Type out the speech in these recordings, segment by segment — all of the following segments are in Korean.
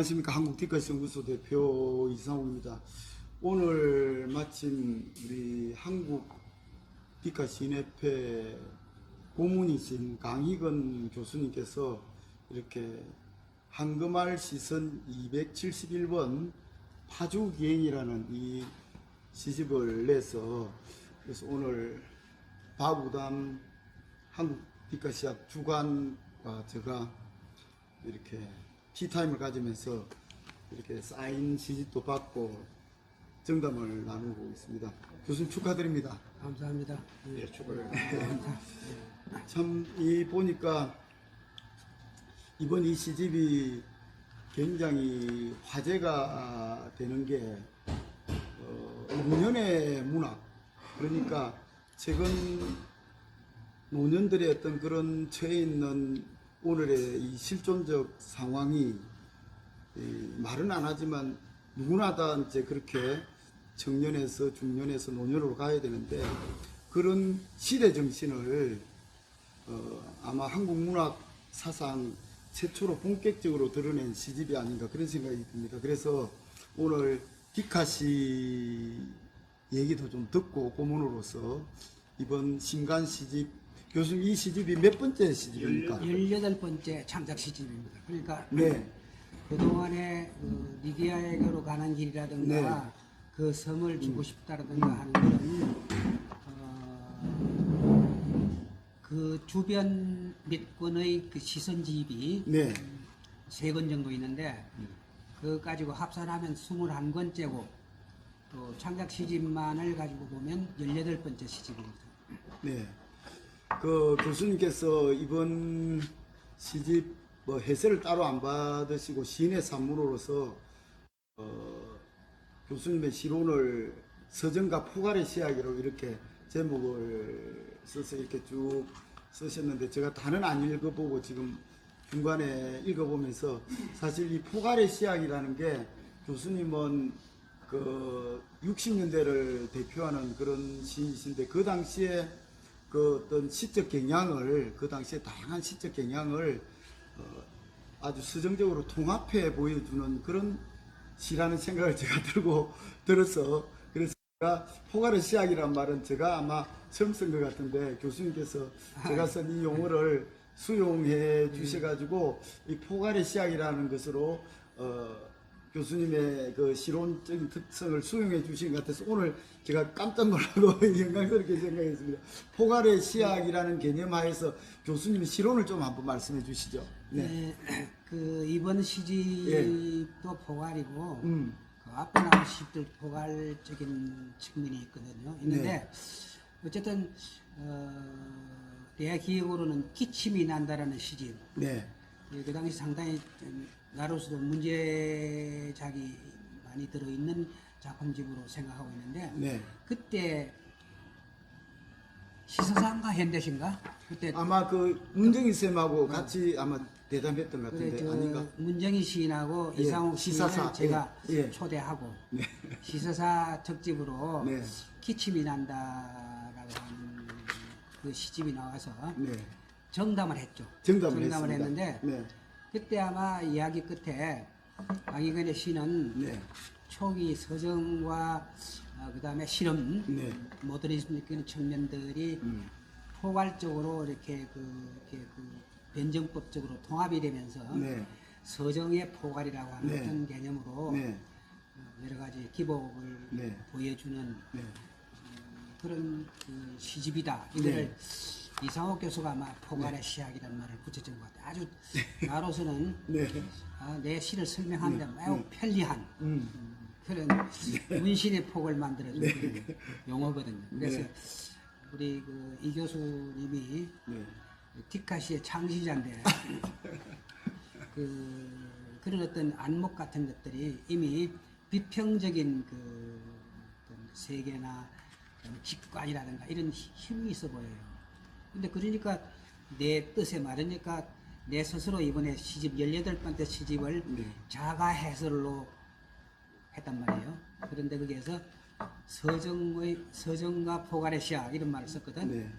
안녕하십니까. 한국디카연구소 대표 이상욱입니다. 오늘 마침 우리 한국디카시인협회 고문이신 강희건 교수님께서 이렇게 한금알 시선 271번 파주기행이라는 이 시집을 내서, 그래서 오늘 바부담 한국디카시학 주관과 제가 이렇게 티타임을 가지면서 이렇게 사인 시집도 받고 정담을 나누고 있습니다. 교수님 축하드립니다. 감사합니다. 네, 축하드립니다. 참, 이 보니까 이번 이 시집이 굉장히 화제가 되는 게 노년의 문학, 그러니까 최근 노년들의 어떤 그런 처해 있는 오늘의 이 실존적 상황이 말은 안 하지만 누구나 다 이제 그렇게 청년에서 중년에서 노년으로 가야 되는데, 그런 시대 정신을 아마 한국 문학 사상 최초로 본격적으로 드러낸 시집이 아닌가 그런 생각이 듭니다. 그래서 오늘 디카시 얘기도 좀 듣고 고문으로서 이번 신간 시집, 교수님 이 시집이 몇 번째 시집입니까? 18번째 창작 시집입니다. 그러니까 네. 그동안에 니기야에게로 가는 길이라든가 네. 그 성을 주고 싶다라든가 하는 그런 그 주변 몇 권의 그 시선집이 네. 3권 정도 있는데 그거 가지고 합산하면 21권째고, 또 창작 시집만을 가지고 보면 18번째 시집입니다. 네. 그 교수님께서 이번 시집 뭐 해설을 따로 안 받으시고 시인의 산문으로서 교수님의 시론을 서정과 포괄의 시야기로 이렇게 제목을 써서 이렇게 쭉 쓰셨는데, 제가 다는 안 읽어보고 지금 중간에 읽어보면서 사실 이 포괄의 시야기라는 게 교수님은 그 60년대를 대표하는 그런 시인이신데, 그 당시에 그 어떤 시적 경향을, 그 당시에 다양한 시적 경향을 아주 서정적으로 통합해 보여주는 그런 시라는 생각을 제가 들어서, 그래서 제가 포괄의 시학이란 말은 제가 아마 처음 쓴 것 같은데 교수님께서 제가 쓴 이 용어를 수용해 주셔가지고 이 포괄의 시학이라는 것으로 교수님의 그 시론적인 특성을 수용해 주신 것 같아서 오늘 제가 깜짝 놀라고 영광스럽게 생각했습니다. 포괄의 시학이라는 개념 하에서 교수님의 시론을 좀 한번 말씀해 주시죠. 네. 그 이번 시집도 포괄이고 음. 그 앞에 나온 시집들 포괄적인 측면이 있거든요. 있는데 네. 어쨌든 내 기억으로는 기침이 난다라는 시집. 네. 그 당시 상당히 좀 나로서도 문제작이 많이 들어있는 작품집으로 생각하고 있는데, 네. 그때 시서상가 현대신가? 그때 아마 그 문정희 쌤하고 같이 아마 대담했던 것 그래, 같은데 아닌가? 문정희 시인하고 예, 이상욱 시사사, 시인을 제가 예, 예. 초대하고 네. 시서사 특집으로 네. 기침이 난다라고 하는 그 시집이 나와서 네. 정담을 했죠. 정담을 했습니다. 했는데 네. 그때 아마 이야기 끝에 강희근의 시는 네. 초기 서정과 그다음에 실험, 네. 모더니즘 느끼는 측면들이 포괄적으로 이렇게 그 변정법적으로 통합이 되면서 네. 서정의 포괄이라고 하는 네. 어떤 개념으로 네. 여러 가지 기복을 네. 보여주는 네. 그런 그 시집이다. 이거를 이상옥 교수가 아마 포괄의 시학이라는 말을 붙여준 것 같아요. 아주 나로서는 네. 내 시를 설명하는데 매우 편리한 그런 문신의 폭을 만들어주는 그런 용어거든요. 그래서 우리 그 이 교수님이 네. 디카시의 창시자인데 그런 어떤 안목 같은 것들이 이미 비평적인 그 어떤 세계나 직관이라든가 이런 힘이 있어 보여요. 근데 그러니까 내 뜻에 맞으니까 내 스스로 이번에 시집 18번째 시집을 자가 해설로 했단 말이에요. 그런데 거기에서 서정과 포괄의 시야 이런 말을 썼거든. 네.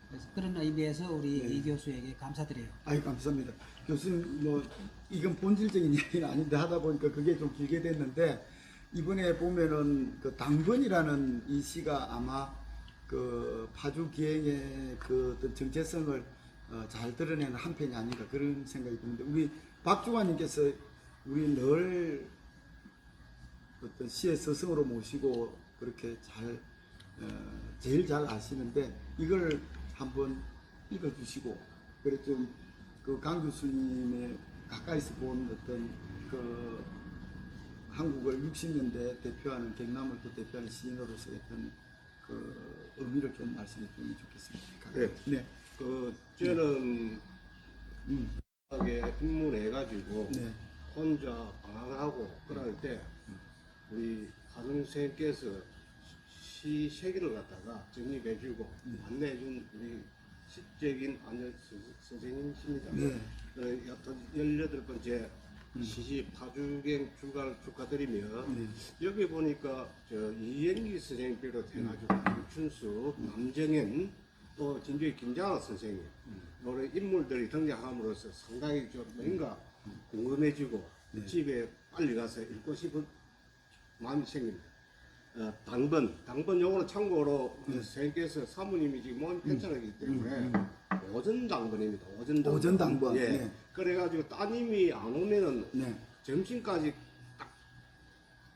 그래서 그런 의미에서 우리 네. 이 교수에게 감사드려요. 아이 감사합니다. 교수님 뭐 이건 본질적인 이야기는 아닌데 하다 보니까 그게 좀 길게 됐는데 이번에 보면은 그 당번이라는 이 시가 아마 그 파주 기행의 그 어떤 정체성을 잘 드러내는 한 편이 아닌가 그런 생각이 드는데 우리 박중환님께서 우리 늘 어떤 시의 스승으로 모시고 그렇게 잘 제일 잘 아시는데 이걸 한번 읽어주시고 그래 좀 그 강 교수님의 가까이서 본 어떤 그 한국을 60년대 대표하는 경남을 또 대표하는 시인으로서 어떤 그 의미를 좀 말씀해 주면 좋겠습니다. 네. 네. 저는 하게 입문해가지고 네. 혼자 방황하고 그럴 때 우리 하동 선생님께서 시 세계를 갖다가 정립해주고 안내해준 우리 시적인 안내 선생님이십니다. 네. 여튼 18번째 시시 파주경 출가를 축하드리며 네. 여기 보니까 저 이행기 선생님 비롯해가지고 김춘수, 남정현 또 진주의 김장학 선생님 이런 인물들이 등장함으로써 상당히 좀 뭔가 궁금해지고 네. 집에 빨리 가서 읽고 싶은 마음이 생깁니다. 당번 요거는 참고로 선생님께서 사모님이 지금 몸이 괜찮았기 때문에 오전 당번입니다. 오전 당번. 예. 네. 그래가지고 따님이 안 오면은 네. 점심까지 딱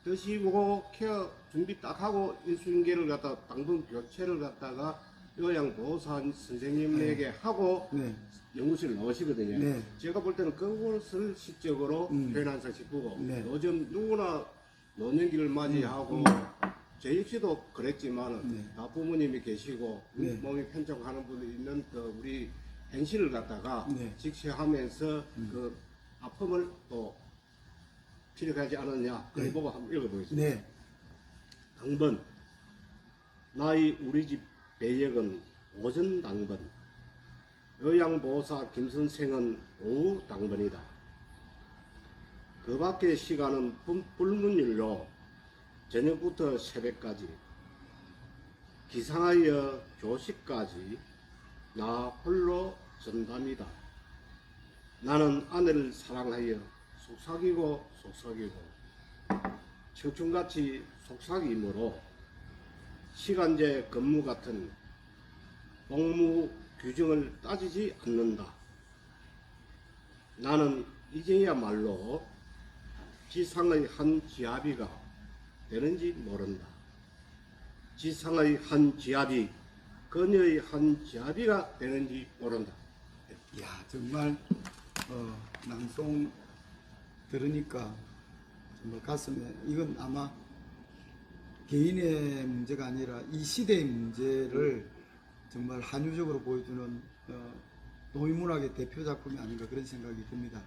드시고 케어 준비 딱 하고 인수인계를 갖다 당분 교체를 갖다가 요양보호사 선생님에게 하고 네. 연구실 나오시거든요. 네. 제가 볼 때는 그것을 시적으로 표현한사 싶고 네. 요즘 누구나 노년기를 맞이하고 저 역시도 그랬지만 네. 다 부모님이 계시고 네. 몸이 편찮하는 분이 있는 그 우리 행실을 갖다가 네. 직시하면서 그 아픔을 또 피력하지 않았냐 그걸 네. 보고 한번 읽어보겠습니다. 네. 당번 나의 우리 집 배역은 오전 당번 요양보호사 김선생은 오후 당번이다. 그 밖의 시간은 불문율로 저녁부터 새벽까지 기상하여 조식까지 나 홀로 전담이다. 나는 아내를 사랑하여 속삭이고 청춘같이 속삭이므로 시간제 근무 같은 복무 규정을 따지지 않는다. 나는 이제야말로 지상의 한 지아비가 되는지 모른다. 지상의 한 지아비, 그녀의 한 지아비가 되는지 모른다. 야 정말 낭송 들으니까 정말 가슴에 이건 아마 개인의 문제가 아니라 이 시대의 문제를 정말 한유적으로 보여주는 노인문학의 대표 작품이 아닌가 그런 생각이 듭니다.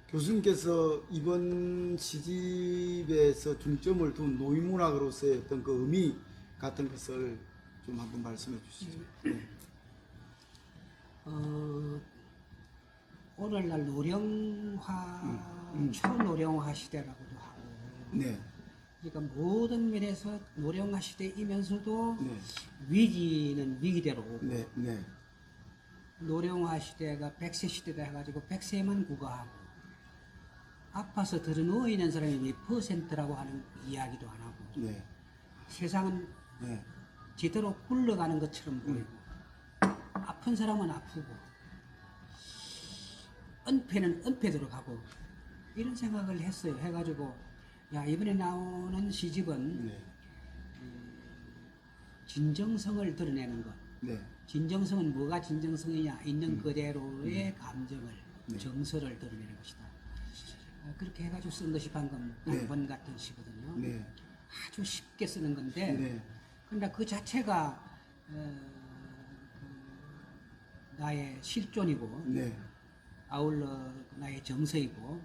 교수님께서 이번 시집에서 중점을 둔 노인문학으로서의 어떤 그 의미 같은 것을 좀 한번 말씀해 주시죠. 네. 오늘날 노령화, 초노령화 시대라고도 하고, 네. 그러니까 모든 면에서 노령화 시대이면서도 네. 위기는 위기대로 오고, 네. 네. 노령화 시대가 100세 시대다 해가지고 100세만 구가하고, 아파서 들어누워있는 사람이 몇 %라고 하는 이야기도 안 하고, 네. 세상은 네. 제대로 굴러가는 것처럼 보이고, 아픈 사람은 아프고, 은폐는 은폐대로 가고, 이런 생각을 했어요. 해가지고, 야, 이번에 나오는 시집은 네. 진정성을 드러내는 것. 네. 진정성은 뭐가 진정성이냐? 있는 그대로의 감정을, 네. 정서를 드러내는 것이다. 그렇게 해가지고 쓴 것이 방금 네. 당번 같은 시거든요. 네. 아주 쉽게 쓰는 건데, 네. 그러나 그 자체가 나의 실존이고, 네. 아울러 나의 정서이고,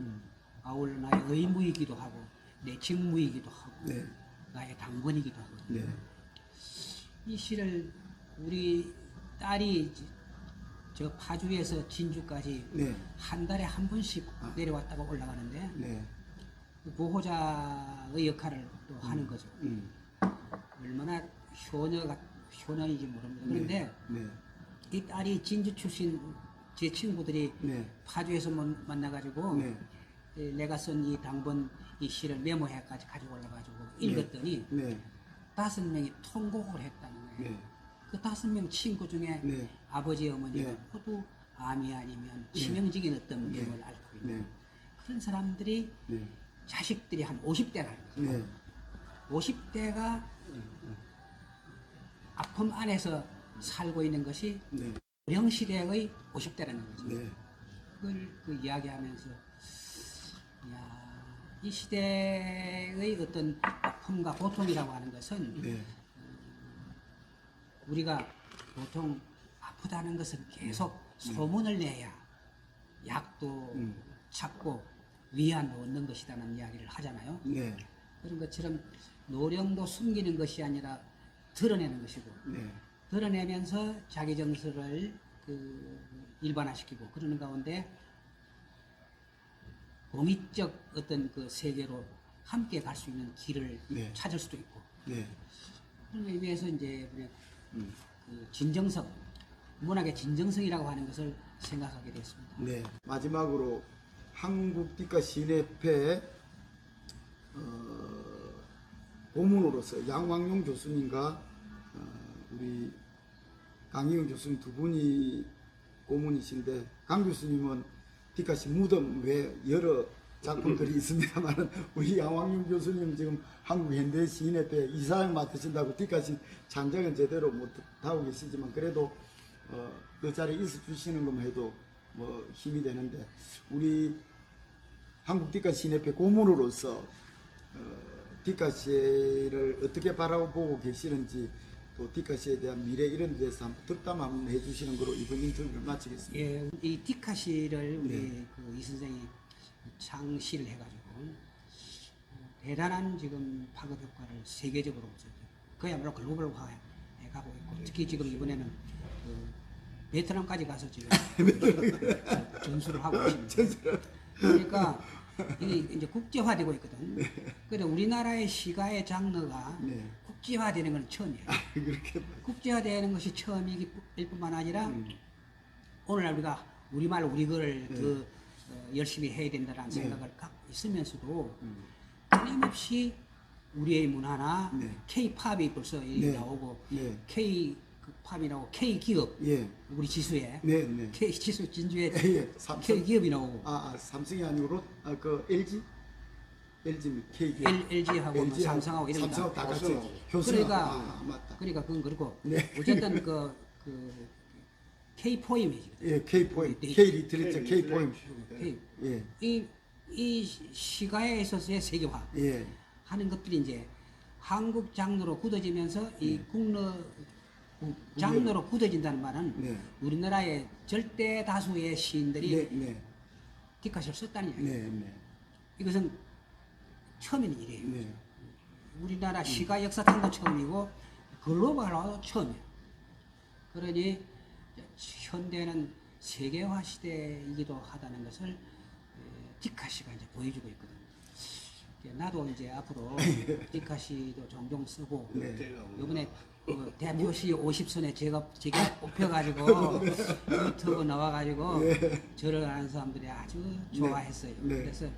아울러 나의 의무이기도 하고, 내 직무이기도 하고, 네. 나의 당번이기도 하고. 네. 이 시를 우리 딸이 저 파주에서 진주까지 네. 한 달에 한 번씩 내려왔다가 올라가는데, 네. 보호자의 역할을 또 하는 거죠. 얼마나 효녀인지 모릅니다. 그런데 네. 이 딸이 진주 출신 제 친구들이 네. 파주에서 만나가지고 네. 내가 쓴 이 당번 이 시를 메모해까지 가지고 올라가지고 읽었더니 네. 5명이 통곡을 했다는 거예요. 네. 그 5명 친구 중에 네. 아버지 어머니가 네. 모두 암이 아니면 치명적인 어떤 네. 병을 앓고 있는 네. 그런 사람들이 네. 자식들이 한 50대라는 거죠. 네. 50대가 아픔 안에서 살고 있는 것이 네. 고령 시대의 50대라는 거죠. 네. 그걸 그 이야기하면서 이 시대의 어떤 아픔과 고통이라고 하는 것은 네. 우리가 보통 아프다는 것은 계속 소문을 내야 약도 찾고 위안도 얻는 것이라는 이야기를 하잖아요. 네. 그런 것처럼 노령도 숨기는 것이 아니라 드러내는 것이고 네. 드러내면서 자기 정서를 일반화시키고 그러는 가운데 공익적 어떤 그 세계로 함께 갈 수 있는 길을 네. 찾을 수도 있고 네. 그런 의미에서 이제 그 진정성, 문학의 진정성이라고 하는 것을 생각하게 됐습니다. 네. 마지막으로 한국 띠까 시인협회 고문으로서 양왕용 교수님과 우리 강희영 교수님 두 분이 고문이신데 강 교수님은 띠까시 무덤 외 여러 작품들이 있습니다만 우리 양왕용 교수님 지금 한국현대시인협회 이사장 맡으신다고 띠까시 장작은 제대로 못 하고 계시지만 그래도 그 자리에 있어 주시는 것만 해도 뭐 힘이 되는데 우리 한국 띠까시인협회 고문으로서 띠까시를 어떻게 바라보고 계시는지 또 띠까시에 대한 미래 이런 데 대해서 한번 덕담 한번 해주시는 거로 이번 인터뷰를 마치겠습니다. 예, 이 디카시를 우리 네. 이 선생이 창시를 해가지고 대단한 지금 파급 효과를 세계적으로 그야말로 글로벌화 해가고 있고 특히 지금 이번에는 그 베트남까지 가서 지금 전수를 하고 있습니다. 그러니까 이게 이제 국제화되고 있거든. 그런데 우리나라의 시가의 장르가 네. 국제화되는 건 처음이에요. 그렇게 국제화되는 것이 처음일 뿐만 아니라 오늘날 우리가 우리말 우리거를 더 열심히 해야 된다는 생각을 갖고 있으면서도 끊임없이 우리의 문화나 네. K-팝이 벌써 네. 나오고 네. K-팝이라고 K-기업 예. 우리 지수에 네, 네. K-지수 진주에 예, 삼성. K-기업이 나오고 삼성이 아니고 그 LG? LG입니다. KG. LG하고 뭐 삼성하고 이런 삼성하고 다 같이 교수하고. 교수하고. 그러니까 맞다. 그러니까 그건 그렇고 네. 어쨌든 그 K-포임이거든. 예, K-포임, 네. K-리트레처, K-포임. 예, 이 시가에 있어서의 세계화 예, 하는 것들이 이제 한국 장르로 굳어지면서 이 네. 국내 장르로 굳어진다는 말은 네. 우리나라의 절대 다수의 시인들이 네, 네, 디카시를 썼다는 이야기예요. 네, 네, 이것은 처음 있는 일이에요. 네, 우리나라 시가 역사상도 처음이고 글로벌화도 처음이에요. 그러니 현대는 세계화 시대이기도 하다는 것을 디카시가 이제 보여주고 있거든요. 나도 이제 앞으로 디카시도 종종 쓰고 네. 이번에 그 대표시 50선에 제가 뽑혀가지고 유튜브 나와가지고 저를 아는 사람들이 아주 좋아했어요. 네. 그래서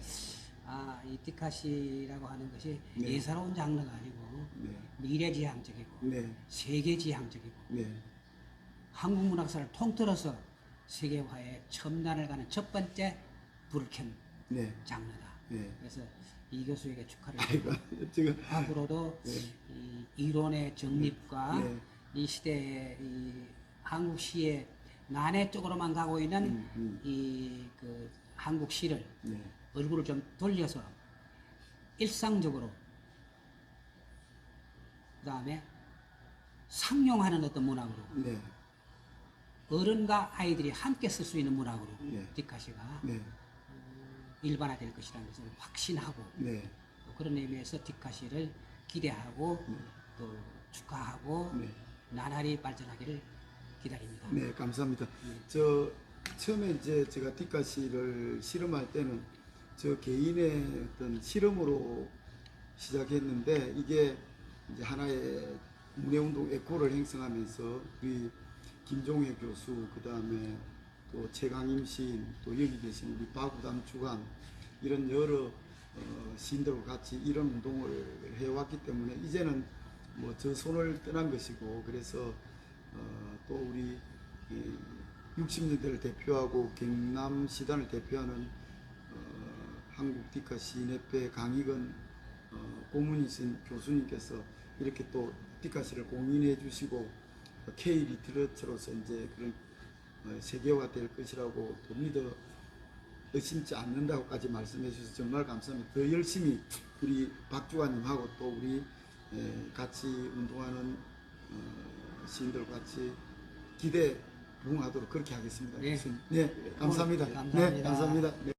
이 디카시라고 하는 것이 네. 예사로운 장르가 아니고 네. 미래지향적이고 네, 세계지향적이고 네, 한국 문학사를 통틀어서 세계화에 첨단을 가는 첫 번째 불을 켠 네, 장르다. 네. 그래서 이 교수에게 축하를 아이고, 드리고 지금 앞으로도 네. 이 이론의 정립과 네. 이 시대의 이 한국 시의 난해 쪽으로만 가고 있는 이 그 한국 시를 네, 얼굴을 좀 돌려서 일상적으로 그다음에 상용하는 어떤 문학으로 네, 어른과 아이들이 함께 쓸 수 있는 문학으로 네. 디카시가 네, 일반화될 것이라는 것을 확신하고 네, 또 그런 의미에서 디카시를 기대하고 또 축하하고 네. 나날이 발전하기를 기다립니다. 네, 감사합니다. 저 처음에 이제 제가 띠까시를 실험할 때는 저 개인의 어떤 실험으로 시작했는데 이게 이제 하나의 문해운동 에코를 형성하면서 우리 김종혜 교수, 그 다음에 또 최강임 시인, 또 여기 계신 우리 박우담 주간 이런 여러 시인들과 같이 이런 운동을 해왔기 때문에 이제는 뭐 저 손을 떠난 것이고, 그래서 또 우리 60년대를 대표하고 경남 시단을 대표하는 한국 디카 시인협회 강익은 고문이신 교수님께서 이렇게 또 디카시를 공인해 주시고 K 리트러처로서 이제 그런 세계화가 될 것이라고 또 믿어 의심치 않는다고까지 말씀해 주셔서 정말 감사합니다. 더 열심히 우리 박주관님하고 또 우리 같이 운동하는 시인들 같이 기대 부응하도록 그렇게 하겠습니다. 네. 네, 감사합니다. 감사합니다. 네, 감사합니다. 네.